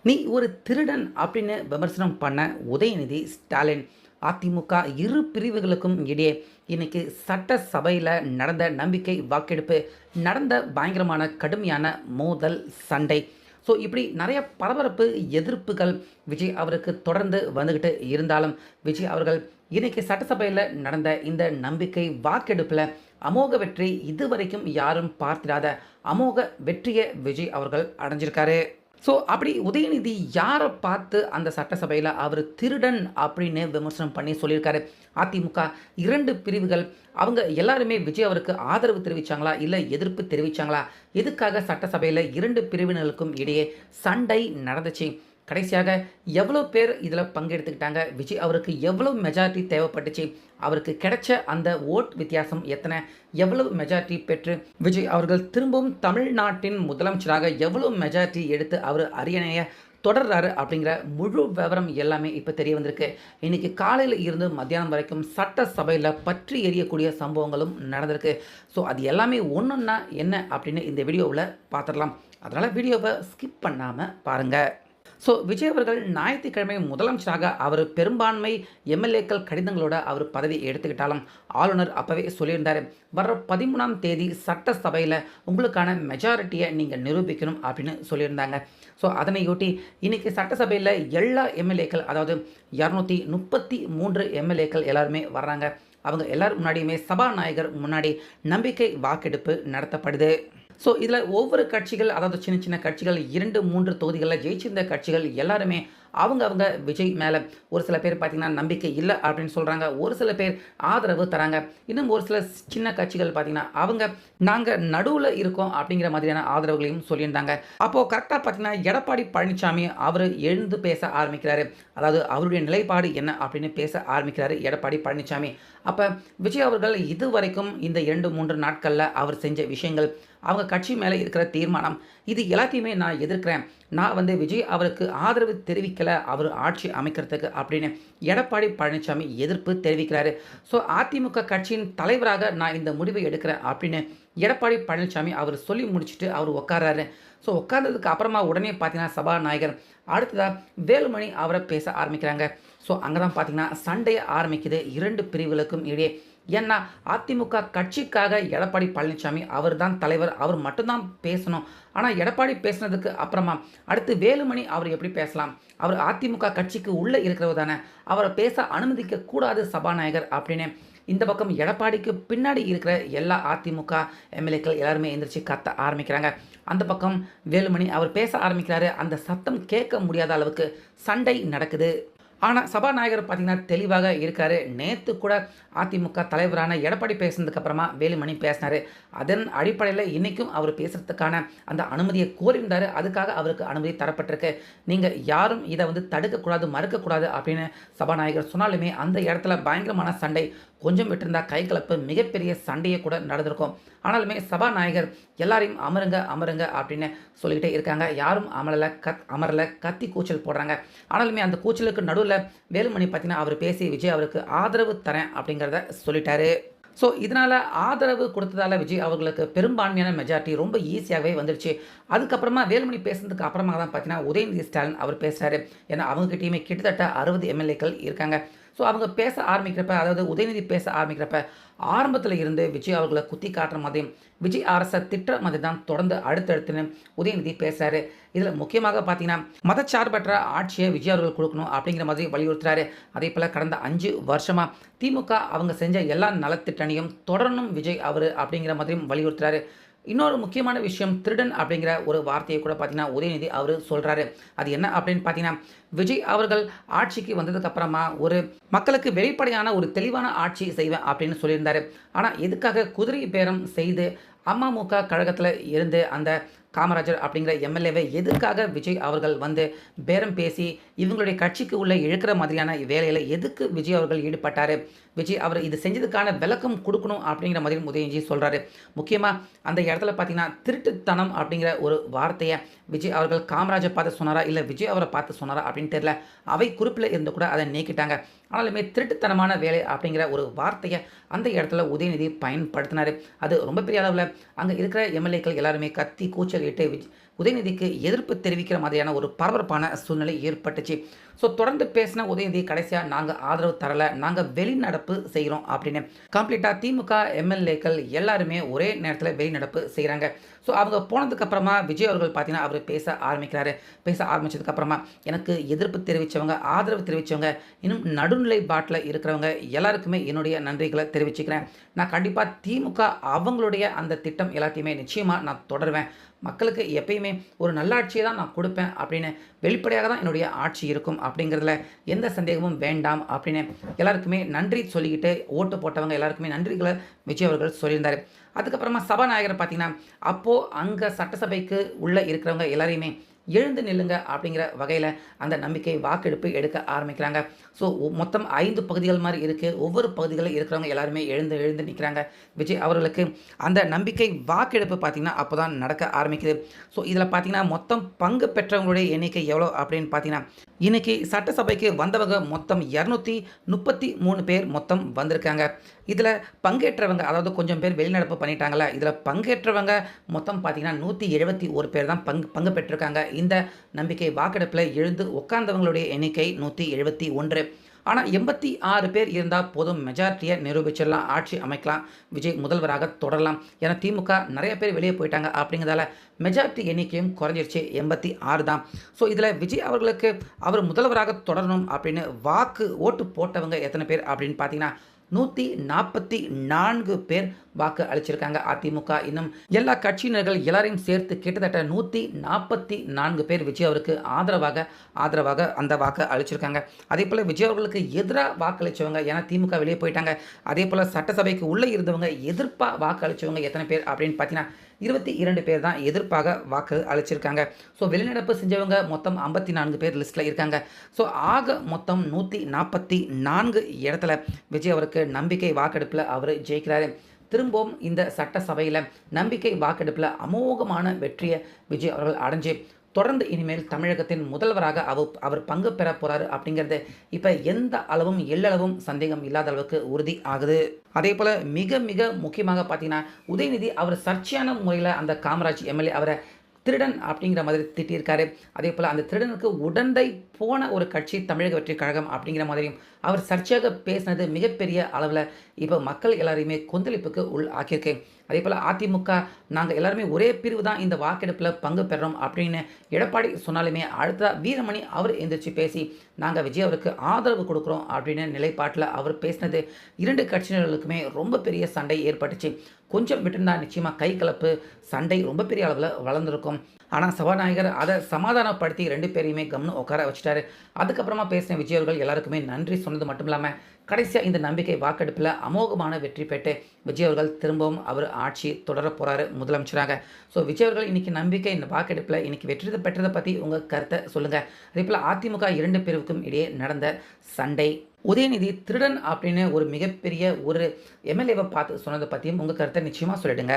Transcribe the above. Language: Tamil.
நீ ஒரு திருடன் அப்படின்னு விமர்சனம் பண்ண உதயநிதி ஸ்டாலின். அதிமுக இரு பிரிவுகளுக்கும் இடையே இன்னைக்கு சட்டசபையில் நடந்த நம்பிக்கை வாக்கெடுப்பு, நடந்த பயங்கரமான கடுமையான மோதல், சண்டை. ஸோ இப்படி நிறைய பரபரப்பு, எதிர்ப்புகள் விஜய் அவருக்கு தொடர்ந்து வந்துக்கிட்டு இருந்தாலும், விஜய் அவர்கள் இன்னைக்கு சட்டசபையில் நடந்த இந்த நம்பிக்கை வாக்கெடுப்பில் அமோக வெற்றி, இதுவரைக்கும் யாரும் பார்த்திராத அமோக வெற்றியை விஜய் அவர்கள் அடைஞ்சிருக்காரு. ஸோ அப்படி உதயநிதி யாரை பார்த்து அந்த சட்டசபையில் அவர் திருடன் அப்படின்னு விமர்சனம் பண்ணி சொல்லியிருக்காரு. அதிமுக இரண்டு பிரிவுகள், அவங்க எல்லாருமே விஜய் அவருக்கு ஆதரவு தெரிவித்தாங்களா, இல்லை எதிர்ப்பு தெரிவித்தாங்களா? எதுக்காக சட்டசபையில் இரண்டு பிரிவினருக்கும் இடையே சண்டை நடந்துச்சு? கடைசியாக எவ்வளோ பேர் இதில் பங்கெடுத்துக்கிட்டாங்க? விஜய் அவருக்கு எவ்வளோ மெஜாரிட்டி தேவைப்பட்டுச்சு? அவருக்கு கிடைச்ச அந்த ஓட் வித்தியாசம் எத்தனை? எவ்வளவு மெஜாரிட்டி பெற்று விஜய் அவர்கள் திரும்பவும் தமிழ்நாட்டின் முதலமைச்சராக எவ்வளோ மெஜாரிட்டி எடுத்து அவர் அரியணையை தொடர்றாரு அப்படிங்கிற முழு விவரம் எல்லாமே இப்போ தெரிய வந்திருக்கு. இன்றைக்கி காலையில் இருந்து மத்தியானம் வரைக்கும் சட்டசபையில் பற்றி எரியக்கூடிய சம்பவங்களும் நடந்திருக்கு. ஸோ அது எல்லாமே ஒன்றொன்னா என்ன அப்படின்னு இந்த வீடியோவில் பார்த்துடலாம். அதனால் வீடியோவை ஸ்கிப் பண்ணாமல் பாருங்கள். ஸோ விஜய் அவர்கள் ஞாயிற்றுக்கிழமை முதலமைச்சராக அவர் பெரும்பான்மை எம்எல்ஏக்கள் கடிதங்களோட அவர் பதவி எடுத்துக்கிட்டாலும், ஆளுநர் அப்போவே சொல்லியிருந்தார், வர 13ஆம் தேதி சட்டசபையில் உங்களுக்கான மெஜாரிட்டியை நீங்கள் நிரூபிக்கணும் அப்படின்னு சொல்லியிருந்தாங்க. ஸோ அதனையொட்டி இன்றைக்கி சட்டசபையில் எல்லா எம்எல்ஏக்கள், அதாவது 233 எம்எல்ஏக்கள் எல்லாருமே வர்றாங்க. அவங்க எல்லோரும் முன்னாடியுமே சபாநாயகர் முன்னாடி நம்பிக்கை வாக்கெடுப்பு நடத்தப்படுது. ஸோ இதில் ஒவ்வொரு கட்சிகள், அதாவது சின்ன சின்ன கட்சிகள், 2-3 தொகுதிகளில் ஜெயிச்சிருந்த கட்சிகள் எல்லாருமே அவங்க விஜய் மேலே ஒரு சில பேர் பார்த்திங்கன்னா நம்பிக்கை இல்லை அப்படின்னு சொல்கிறாங்க, ஒரு சில பேர் ஆதரவு தராங்க. இன்னும் ஒரு சில சின்ன கட்சிகள் பார்த்திங்கன்னா நாங்கள் நடுவில் இருக்கோம் அப்படிங்கிற மாதிரியான ஆதரவுகளையும் சொல்லியிருந்தாங்க. அப்போது கரெக்டாக பார்த்திங்கன்னா எடப்பாடி பழனிசாமி அவர் எழுந்து பேச ஆரம்பிக்கிறாரு. அதாவது அவருடைய நிலைப்பாடு என்ன அப்படின்னு பேச ஆரம்பிக்கிறாரு எடப்பாடி பழனிசாமி. அப்போ விஜய் அவர்கள் இதுவரைக்கும் இந்த 2-3 நாட்களில் அவர் செஞ்ச விஷயங்கள், அவங்க கட்சி மேலே இருக்கிற தீர்மானம், இது எல்லாத்தையுமே நான் எதிர்க்கிறேன். நான் விஜய் அவருக்கு ஆதரவு தெரிவிக்கலை அவர் ஆட்சி அமைக்கிறதுக்கு அப்படின்னு எடப்பாடி பழனிசாமி எதிர்ப்பு தெரிவிக்கிறாரு. ஸோ அதிமுக கட்சியின் தலைவராக நான் இந்த முடிவை எடுக்கிறேன் அப்படின்னு எடப்பாடி பழனிசாமி அவர் சொல்லி முடிச்சுட்டு அவர் உட்காராரு. ஸோ உட்கார்ந்ததுக்கு அப்புறமா உடனே பார்த்தீங்கன்னா சபாநாயகர் அடுத்ததாக வேலுமணி அவரை பேச ஆரம்பிக்கிறாங்க. ஸோ அங்கே தான் பார்த்தீங்கன்னா சண்டையை ஆரம்பிக்குது இரண்டு பிரிவுகளுக்கும் இடையே. ஏன்னா அதிமுக கட்சிக்காக எடப்பாடி பழனிசாமி அவர் தான் தலைவர், அவர் மட்டும்தான் பேசணும். ஆனால் எடப்பாடி பேசுனதுக்கு அப்புறமா அடுத்து வேலுமணி அவர் எப்படி பேசலாம்? அவர் அதிமுக கட்சிக்கு உள்ளே இருக்கிறவர் தானே, அவரை பேச அனுமதிக்க கூடாது சபாநாயகர் அப்படின்னு இந்த பக்கம் எடப்பாடிக்கு பின்னாடி இருக்கிற எல்லா அதிமுக எம்எல்ஏக்கள் எல்லாருமே எந்திரிச்சு கத்த ஆரம்பிக்கிறாங்க. அந்த பக்கம் வேலுமணி அவர் பேச ஆரம்பிக்கிறாரு. அந்த சத்தம் கேட்க முடியாத அளவுக்கு சண்டை நடக்குது. ஆனால் சபாநாயகர் பார்த்திங்கன்னா தெளிவாக இருக்கார். நேற்று கூட அதிமுக தலைவரான எடப்பாடி பேசுனதுக்கு அப்புறமா வேலுமணி பேசினார். அதன் அடிப்படையில் இன்றைக்கும் அவர் பேசுகிறதுக்கான அந்த அனுமதியை கோரியிருந்தார். அதுக்காக அவருக்கு அனுமதி தரப்பட்டிருக்கு. நீங்கள் யாரும் இதை தடுக்கக்கூடாது, மறுக்கக்கூடாது அப்படின்னு சபாநாயகர் சொன்னாலுமே அந்த இடத்துல பயங்கரமான சண்டை, கொஞ்சம் விட்டிருந்தா கை கலப்பு, மிகப்பெரிய சண்டையை கூட நடந்திருக்கும். ஆனாலுமே சபாநாயகர் எல்லாரையும் அமருங்க அமருங்க அப்படின்னு சொல்லிக்கிட்டே இருக்காங்க. யாரும் அமரலை, கத்தி கூச்சல் போடுறாங்க. ஆனாலுமே அந்த கூச்சலுக்கு நடுவில் வேலுமணி பார்த்தீங்கன்னா அவர் பேசி விஜய் அவருக்கு ஆதரவு தரேன் அப்படிங்கிறத சொல்லிட்டாரு. ஸோ இதனால் ஆதரவு கொடுத்ததால் விஜய் அவர்களுக்கு பெரும்பான்மையான மெஜாரிட்டி ரொம்ப ஈஸியாகவே வந்துடுச்சு. அதுக்கப்புறமா வேலுமணி பேசுனதுக்கு அப்புறமா தான் பார்த்தீங்கன்னா உதயநிதி ஸ்டாலின் அவர் பேசுகிறாரு. ஏன்னா அவங்ககிட்டயுமே கிட்டத்தட்ட 60 எம்எல்ஏக்கள் இருக்காங்க. ஸோ அவங்க பேச ஆரம்பிக்கிறப்ப, அதாவது உதயநிதி பேச ஆரம்பிக்கிறப்ப ஆரம்பத்தில் இருந்து விஜய் அவர்களை குத்தி காட்டுற மாதிரியும் விஜய் அரசை திட்டுற மாதிரி தான் தொடர்ந்து அடுத்தடுத்துன்னு உதயநிதி பேசுகிறாரு. இதில் முக்கியமாக பார்த்தீங்கன்னா மதச்சார்பற்ற ஆட்சியை விஜய் அவர்கள் கொடுக்கணும் அப்படிங்கிற மாதிரி வலியுறுத்துறாரு. அதே போல் கடந்த 5 வருஷமாக திமுக அவங்க செஞ்ச எல்லா நலத்திட்டனையும் தொடரணும் விஜய் அவர் அப்படிங்கிற மாதிரியும் வலியுறுத்துறாரு. இன்னொரு முக்கியமான விஷயம், திருடன் அப்படிங்கிற ஒரு வார்த்தையை கூட பார்த்தீங்கன்னா உதயநிதி அவர் சொல்கிறாரு. அது என்ன அப்படின்னு பார்த்தீங்கன்னா, விஜய் அவர்கள் ஆட்சிக்கு வந்ததுக்கு அப்புறமா ஒரு மக்களுக்கு வெளிப்படையான ஒரு தெளிவான ஆட்சி செய்வேன் அப்படின்னு சொல்லியிருந்தாரு. ஆனால் எதுக்காக குதிரை பேரம் செய்து அமமுக கழகத்தில் இருந்து அந்த காமராஜர் அப்படிங்கிற எம்எல்ஏவை எதுக்காக விஜய் அவர்கள் பேரம் பேசி இவங்களுடைய கட்சிக்கு உள்ளே இழுக்கிற மாதிரியான வேலையில் எதுக்கு விஜய் அவர்கள் ஈடுபட்டார்? விஜய் அவர் இது செஞ்சதுக்கான விளக்கம் கொடுக்கணும் அப்படிங்கிற மாதிரி உதயநிதி சொல்கிறாரு. முக்கியமாக அந்த இடத்துல பார்த்தீங்கன்னா திருட்டுத்தனம் அப்படிங்கிற ஒரு வார்த்தையை விஜய் அவர்கள் காமராஜர் பார்த்து சொன்னாரா, இல்லை விஜய் அவரை பார்த்து சொன்னாரா அப்படின்னு தெரியல. அவை குறிப்பில் இருந்து கூட அதை நீக்கிட்டாங்க. ஆனாலுமே திருட்டுத்தனமான வேலை அப்படிங்கிற ஒரு வார்த்தையை அந்த இடத்துல உதயநிதி பயன்படுத்தினார். அது ரொம்ப பெரிய அளவில் அங்கே இருக்கிற எம்எல்ஏக்கள் எல்லாருமே கத்தி கூச்சல் இட்டு உதயநிதிக்கு எதிர்ப்பு தெரிவிக்கிற மாதிரியான ஒரு பரபரப்பான சூழ்நிலை ஏற்பட்டுச்சு. ஸோ தொடர்ந்து பேசின உதயநிதி கடைசியாக நாங்கள் ஆதரவு தரலை, நாங்கள் வெளிநடப்பு செய்கிறோம் அப்படின்னு கம்ப்ளீட்டாக திமுக எம்எல்ஏக்கள் எல்லாருமே ஒரே நேரத்தில் வெளிநடப்பு செய்கிறாங்க. ஸோ அவங்க போனதுக்கப்புறமா விஜய் அவர்கள் பார்த்தீங்கன்னா அவர் பேச ஆரம்பிக்கிறாரு. பேச ஆரம்பித்ததுக்கப்புறமா எனக்கு எதிர்ப்பு தெரிவித்தவங்க, ஆதரவு தெரிவித்தவங்க, இன்னும் நடுநிலை பாட்டில் இருக்கிறவங்க எல்லாருக்குமே என்னுடைய நன்றிகளை தெரிவிச்சுக்கிறேன். நான் கண்டிப்பாக திமுக அவங்களுடைய அந்த திட்டம் எல்லாத்தையுமே நிச்சயமாக நான் தொடருவேன். மக்களுக்கு எப்பயுமே ஒரு நல்லாட்சியை தான் நான் கொடுப்பேன் அப்படின்னு வெளிப்படையாக தான் என்னுடைய ஆட்சி இருக்கும் அப்படிங்கிறதுல எந்த சந்தேகமும் வேண்டாம் அப்படின்னு எல்லாருக்குமே நன்றி சொல்லிக்கிட்டு ஓட்டு போட்டவங்க எல்லாருக்குமே நன்றிகளை விஜய் அவர்கள் சொல்லியிருந்தார். அதுக்கப்புறமா சபாநாயகர் பார்த்தீங்கன்னா அப்போது அங்கே சட்டசபைக்கு உள்ளே இருக்கிறவங்க எல்லாரையுமே எழுந்து நில்லுங்க அப்படிங்கிற வகையில் அந்த நம்பிக்கை வாக்கெடுப்பு எடுக்க ஆரம்பிக்கிறாங்க. ஸோ மொத்தம் 5 பகுதிகள் மாதிரி இருக்குது. ஒவ்வொரு பகுதிகளில் இருக்கிறவங்க எல்லாருமே எழுந்து நிற்கிறாங்க. விஜய் அவர்களுக்கு அந்த நம்பிக்கை வாக்கெடுப்பு பார்த்திங்கன்னா அப்போ தான் நடக்க ஆரம்பிக்குது. ஸோ இதில் பார்த்திங்கன்னா மொத்தம் பங்கு பெற்றவங்களுடைய எண்ணிக்கை எவ்வளோ அப்படின்னு பார்த்தீங்கன்னா இன்றைக்கி சட்டசபைக்கு வந்தவங்க மொத்தம் 233 பேர் மொத்தம் வந்திருக்காங்க. இதில் பங்கேற்றவங்க, அதாவது கொஞ்சம் பேர் வெளிநடப்பு பண்ணிட்டாங்களே, இதில் பங்கேற்றவங்க மொத்தம் பார்த்திங்கன்னா 171 பேர் தான் பங்கு பெற்றிருக்காங்க. இந்த நம்பிக்கை வாக்கெடுப்பில் எழுந்து உட்கார்ந்தவங்களுடைய எண்ணிக்கை 171. ஆனால் 86 பேர் இருந்தால் போதும், மெஜாரிட்டியை நிரூபிச்சிடலாம், ஆட்சி அமைக்கலாம், விஜய் முதல்வராக தொடரலாம். ஏன்னா திமுக நிறைய பேர் வெளியே போயிட்டாங்க அப்படிங்கிறதால மெஜாரிட்டி எண்ணிக்கையும் குறைஞ்சிருச்சு, 86 தான். ஸோ இதில் விஜய் அவர்களுக்கு அவர் முதல்வராக தொடரணும் அப்படின்னு ஓட்டு போட்டவங்க எத்தனை பேர் அப்படின்னு பார்த்தீங்கன்னா 144 பேர் வாக்கு அளிச்சிருக்காங்க அதிமுக. இன்னும் எல்லா கட்சியினர்கள் எல்லாரையும் சேர்த்து கிட்டத்தட்ட 144 பேர் விஜய் அவருக்கு ஆதரவாக அந்த வாக்கு அளிச்சிருக்காங்க. அதே போல் விஜய் அவர்களுக்கு எதிராக வாக்களித்தவங்க, ஏன்னா திமுக வெளியே போயிட்டாங்க, அதே போல் சட்டசபைக்கு உள்ளே இருந்தவங்க எதிர்ப்பாக வாக்கு அளித்தவங்க எத்தனை பேர் அப்படின்னு பார்த்தீங்கன்னா 22 பேர் தான் எதிர்ப்பாக வாக்கு அளிச்சிருக்காங்க. ஸோ வெளிநடப்பு செஞ்சவங்க மொத்தம் 54 பேர் லிஸ்ட்டில் இருக்காங்க. ஸோ ஆக மொத்தம் 144 இடத்துல விஜய் அவருக்கு நம்பிக்கை வாக்கெடுப்பில் அவர் ஜெயிக்கிறாரு. திரும்பவும் இந்த சட்டசபையில் நம்பிக்கை வாக்கெடுப்பில் அமோகமான வெற்றியை விஜய் அவர்கள் அடைஞ்சு தொடர்ந்து இனிமேல் தமிழகத்தின் முதல்வராக அவர் பங்கு பெற போகிறாரு அப்படிங்கிறது இப்போ எந்த அளவும் எல்லளவும் சந்தேகம் இல்லாத அளவுக்கு உறுதி ஆகுது. அதே போல் மிக மிக முக்கியமாக பார்த்தீங்கன்னா உதயநிதி அவர் சர்ச்சையான முறையில் அந்த காமராஜ் எம்எல்ஏ அவரை திருடன் அப்படிங்கிற மாதிரி திட்டியிருக்காரு. அதே போல் அந்த திருடனுக்கு உடந்தை போன ஒரு கட்சி தமிழக வெற்றி கழகம் அப்படிங்கிற மாதிரியும் அவர் சர்ச்சையாக பேசினது மிகப்பெரிய அளவில் இப்போ மக்கள் எல்லாரையுமே கொந்தளிப்புக்கு ஆக்கியிருக்கு. அதே போல் அதிமுக நாங்கள் எல்லாருமே ஒரே பிரிவு தான் இந்த வாக்கெடுப்பில் பங்கு பெறோம் அப்படின்னு எடப்பாடி சொன்னாலுமே அடுத்த வீரமணி அவர் எந்திரிச்சு பேசி நாங்கள் விஜய் அவருக்கு ஆதரவு கொடுக்குறோம் அப்படின்னு நிலைப்பாட்டில் அவர் பேசினது 2 கட்சியினர்களுக்குமே ரொம்ப பெரிய சண்டை ஏற்பட்டுச்சு. கொஞ்சம் விட்டுருந்தால் நிச்சயமாக கை கலப்பு சண்டை ரொம்ப பெரிய அளவில் வளர்ந்துருக்கும். ஆனால் சபாநாயகர் அதை சமாதானப்படுத்தி 2 பேரையுமே கவனம் உட்கார வச்சுட்டாரு. அதுக்கப்புறமா பேசின விஜய் அவர்கள் எல்லாருக்குமே நன்றி சொன்னது மட்டும் இல்லாமல் கடைசியாக இந்த நம்பிக்கை வாக்கெடுப்பில் அமோகமான வெற்றி பெற்று விஜய் அவர்கள் திரும்பவும் அவர் ஆட்சி தொடர போகிறாரு முதலமைச்சராக. ஸோ விஜய் அவர்கள் இன்றைக்கி நம்பிக்கை இந்த வாக்கெடுப்பில் இன்றைக்கி வெற்றி பெற்றதை பற்றி உங்கள் கருத்தை சொல்லுங்கள். அதே போல் அதிமுக 2 பிரிவுக்கும் இடையே நடந்த சண்டை, உதயநிதி திருடன் அப்படின்னு ஒரு மிகப்பெரிய ஒரு எம்எல்ஏவை பார்த்து சொன்னதை பற்றியும் உங்கள் கருத்தை நிச்சயமாக சொல்லிடுங்க.